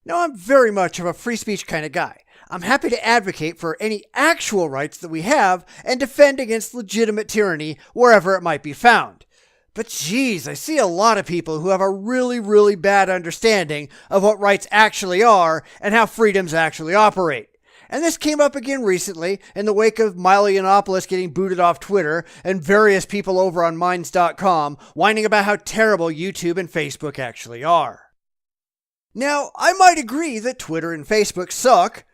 Now, I'm very much of a free speech kind of guy. I'm happy to advocate for any actual rights that we have and defend against legitimate tyranny wherever it might be found. But geez, I see a lot of people who have a really bad understanding of what rights actually are and how freedoms actually operate. And this came up again recently in the wake of Milo Yiannopoulos getting booted off Twitter and various people over on Minds.com whining about how terrible YouTube and Facebook actually are. Now, I might agree that Twitter and Facebook suck.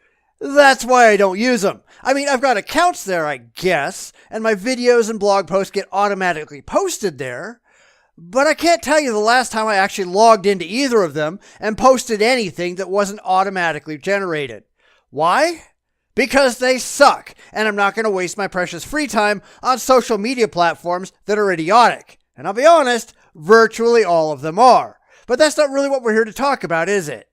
That's why I don't use them. I mean, I've got accounts there, I guess, and my videos and blog posts get automatically posted there. But I can't tell you the last time I actually logged into either of them and posted anything that wasn't automatically generated. Why? Because they suck, and I'm not going to waste my precious free time on social media platforms that are idiotic. And I'll be honest, virtually all of them are. But that's not really what we're here to talk about, is it?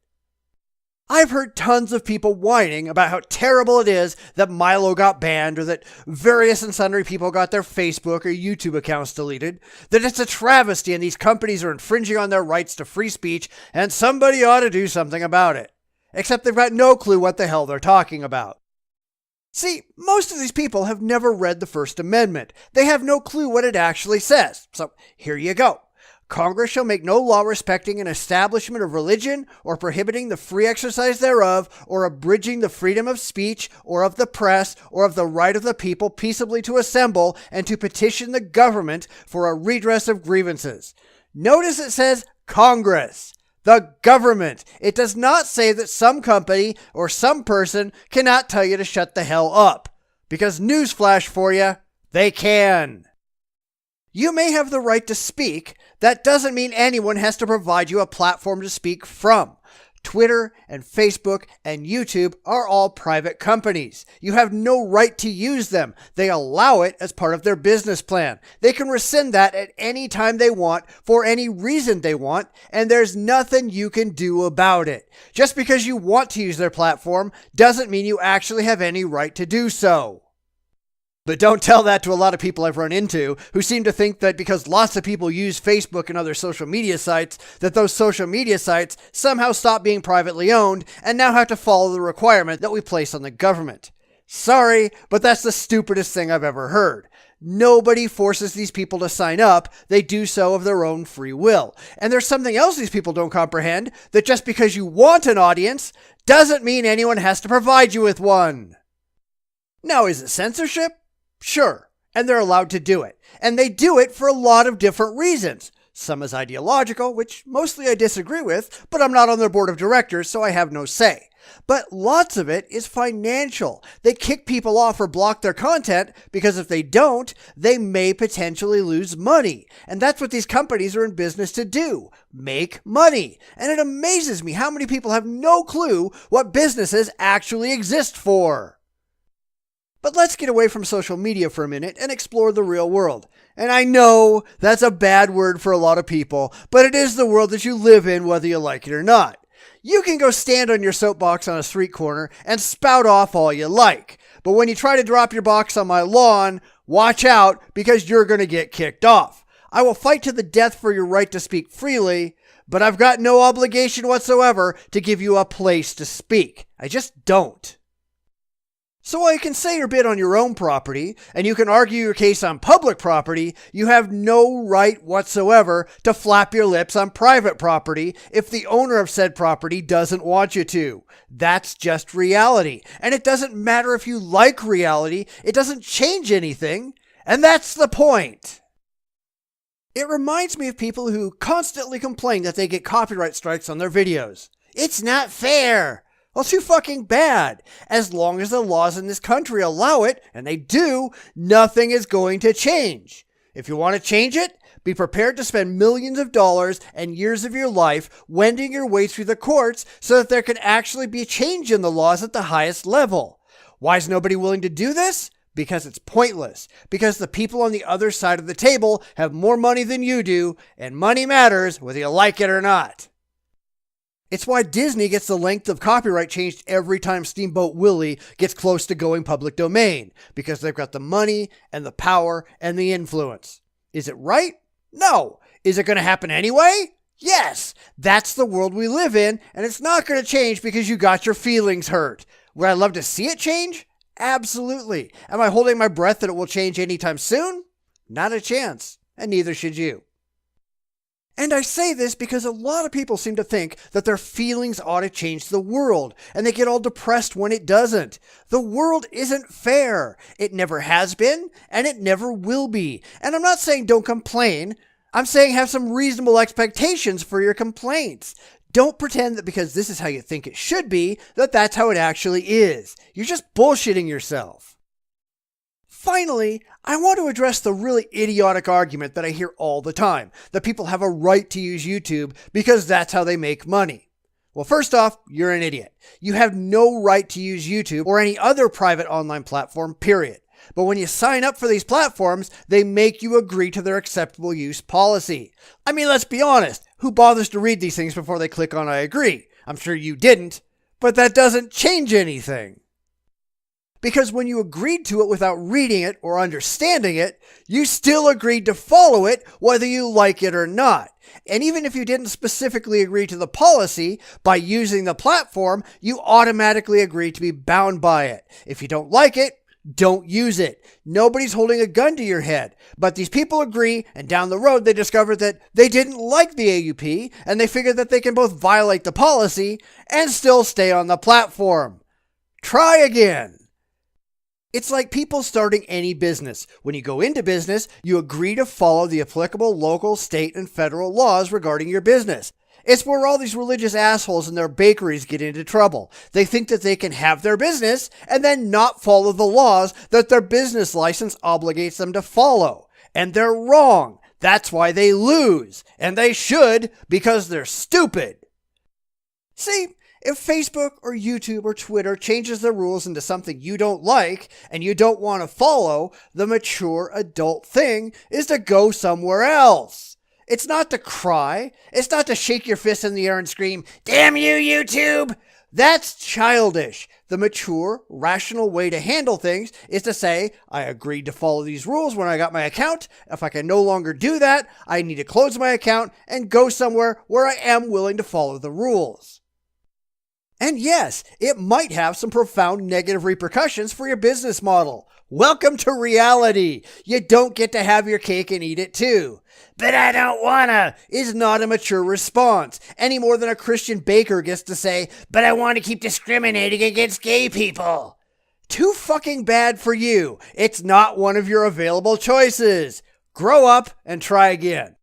I've heard tons of people whining about how terrible it is that Milo got banned or that various and sundry people got their Facebook or YouTube accounts deleted, that it's a travesty and these companies are infringing on their rights to free speech and somebody ought to do something about it. Except they've got no clue what the hell they're talking about. See, most of these people have never read the First Amendment. They have no clue what it actually says. So here you go. Congress shall make no law respecting an establishment of religion or prohibiting the free exercise thereof or abridging the freedom of speech or of the press or of the right of the people peaceably to assemble and to petition the government for a redress of grievances. Notice it says Congress, the government. It does not say that some company or some person cannot tell you to shut the hell up. Because newsflash for you, they can. You may have the right to speak. That doesn't mean anyone has to provide you a platform to speak from. Twitter and Facebook and YouTube are all private companies. You have no right to use them. They allow it as part of their business plan. They can rescind that at any time they want for any reason they want, and there's nothing you can do about it. Just because you want to use their platform doesn't mean you actually have any right to do so. But don't tell that to a lot of people I've run into who seem to think that because lots of people use Facebook and other social media sites, that those social media sites somehow stop being privately owned and now have to follow the requirement that we place on the government. Sorry, but that's the stupidest thing I've ever heard. Nobody forces these people to sign up. They do so of their own free will. And there's something else these people don't comprehend, that just because you want an audience doesn't mean anyone has to provide you with one. Now, is it censorship? Sure, and they're allowed to do it. And they do it for a lot of different reasons. Some is ideological, which mostly I disagree with, but I'm not on their board of directors, so I have no say. But lots of it is financial. They kick people off or block their content because if they don't, they may potentially lose money. And that's what these companies are in business to do, make money. And it amazes me how many people have no clue what businesses actually exist for. But let's get away from social media for a minute and explore the real world. And I know that's a bad word for a lot of people, but it is the world that you live in whether you like it or not. You can go stand on your soapbox on a street corner and spout off all you like. But when you try to drop your box on my lawn, watch out because you're going to get kicked off. I will fight to the death for your right to speak freely, but I've got no obligation whatsoever to give you a place to speak. I just don't. So while you can say your bit on your own property, and you can argue your case on public property, you have no right whatsoever to flap your lips on private property if the owner of said property doesn't want you to. That's just reality. And it doesn't matter if you like reality, it doesn't change anything. And that's the point. It reminds me of people who constantly complain that they get copyright strikes on their videos. It's not fair. Well, too fucking bad. As long as the laws in this country allow it, and they do, nothing is going to change. If you want to change it, be prepared to spend millions of dollars and years of your life wending your way through the courts so that there can actually be a change in the laws at the highest level. Why is nobody willing to do this? Because it's pointless. Because the people on the other side of the table have more money than you do, and money matters whether you like it or not. It's why Disney gets the length of copyright changed every time Steamboat Willie gets close to going public domain, because they've got the money and the power and the influence. Is it right? No. Is it going to happen anyway? Yes, that's the world we live in, and it's not going to change because you got your feelings hurt. Would I love to see it change? Absolutely. Am I holding my breath that it will change anytime soon? Not a chance, and neither should you. And I say this because a lot of people seem to think that their feelings ought to change the world, and they get all depressed when it doesn't. The world isn't fair. It never has been, and it never will be. And I'm not saying don't complain. I'm saying have some reasonable expectations for your complaints. Don't pretend that because this is how you think it should be, that that's how it actually is. You're just bullshitting yourself. Finally, I want to address the really idiotic argument that I hear all the time, that people have a right to use YouTube because that's how they make money. Well, first off, you're an idiot. You have no right to use YouTube or any other private online platform, period. But when you sign up for these platforms, they make you agree to their acceptable use policy. I mean, let's be honest. Who bothers to read these things before they click on I agree? I'm sure you didn't, but that doesn't change anything. Because when you agreed to it without reading it or understanding it, you still agreed to follow it whether you like it or not. And even if you didn't specifically agree to the policy, by using the platform, you automatically agree to be bound by it. If you don't like it, don't use it. Nobody's holding a gun to your head. But these people agree, and down the road they discover that they didn't like the AUP, and they figure that they can both violate the policy and still stay on the platform. Try again. It's like people starting any business. When you go into business, you agree to follow the applicable local, state, and federal laws regarding your business. It's where all these religious assholes in their bakeries get into trouble. They think that they can have their business and then not follow the laws that their business license obligates them to follow. And they're wrong. That's why they lose. And they should, because they're stupid. See, if Facebook or YouTube or Twitter changes the rules into something you don't like and you don't want to follow, the mature adult thing is to go somewhere else. It's not to cry. It's not to shake your fist in the air and scream, "Damn you, YouTube!" That's childish. The mature, rational way to handle things is to say, I agreed to follow these rules when I got my account. If I can no longer do that, I need to close my account and go somewhere where I am willing to follow the rules. And yes, it might have some profound negative repercussions for your business model. Welcome to reality. You don't get to have your cake and eat it too. But I don't wanna is not a mature response, any more than a Christian baker gets to say, but I want to keep discriminating against gay people. Too fucking bad for you. It's not one of your available choices. Grow up and try again.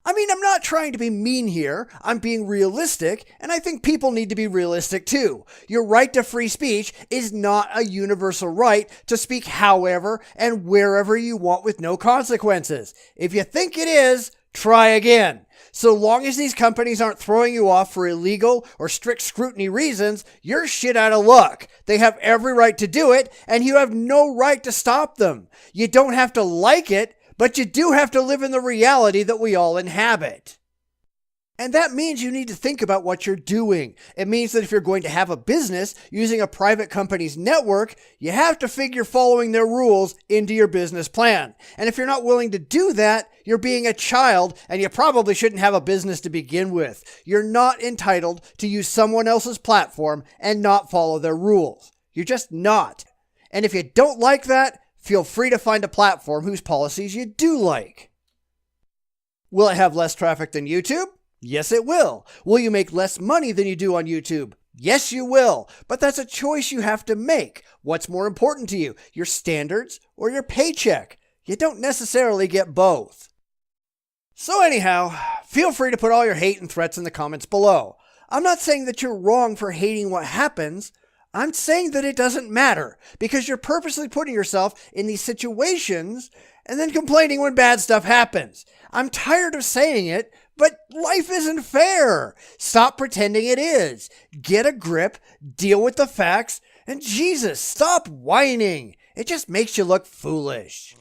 I mean, I'm not trying to be mean here. I'm being realistic, and I think people need to be realistic too. Your right to free speech is not a universal right to speak however and wherever you want with no consequences. If you think it is, try again. So long as these companies aren't throwing you off for illegal or strict scrutiny reasons, you're shit out of luck. They have every right to do it, and you have no right to stop them. You don't have to like it, but you do have to live in the reality that we all inhabit. And that means you need to think about what you're doing. It means that if you're going to have a business using a private company's network, you have to figure following their rules into your business plan. And if you're not willing to do that, you're being a child, and you probably shouldn't have a business to begin with. You're not entitled to use someone else's platform and not follow their rules. You're just not. And if you don't like that, feel free to find a platform whose policies you do like. Will it have less traffic than YouTube? Yes, it will. Will you make less money than you do on YouTube? Yes, you will. But that's a choice you have to make. What's more important to you, your standards or your paycheck? You don't necessarily get both. So anyhow, feel free to put all your hate and threats in the comments below. I'm not saying that you're wrong for hating what happens. I'm saying that it doesn't matter because you're purposely putting yourself in these situations and then complaining when bad stuff happens. I'm tired of saying it, but life isn't fair. Stop pretending it is. Get a grip, deal with the facts, and Jesus, stop whining. It just makes you look foolish.